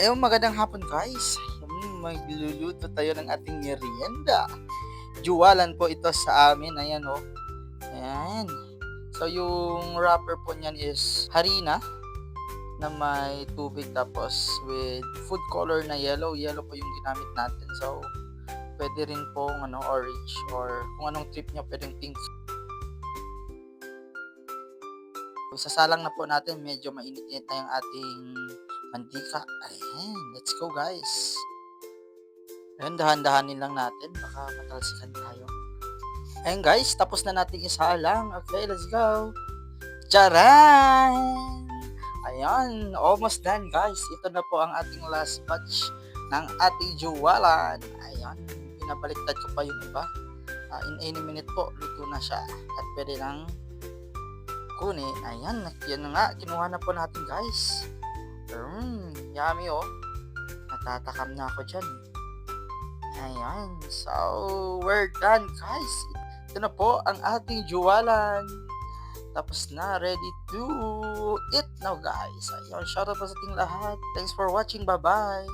Ayun, magandang hapon guys. Magluluto tayo ng ating merienda. Juwalan po ito sa amin. Ayan oh. Ayan. So yung wrapper po niyan is harina na may tubig tapos with food color na yellow. Yellow po yung ginamit natin. So pwede rin pong orange or kung anong trip niya pwedeng pink. Isasalang na po natin, medyo mainit-init na yung ating mantika. Ayan, let's go guys. Ayan, dahan-dahanin lang natin, baka matalsikan tayo. Ayan guys, tapos na natin isalang. Okay, let's go. Charan! Ayan, almost done guys. Ito na po ang ating last batch ng ating juwalan. Ayan, pinabaliktad ko pa yung iba. In any minute po, luto na siya. At pwede nang kunin. Ayan, yan na nga, kinuha na po natin guys. Yummy oh. Natatakam na ako dyan. Ayan, so we're done guys. Ito na po ang ating juwalan. Tapos na, ready to eat now guys. Ayan, shoutout po sa ating lahat. Thanks for watching, bye bye.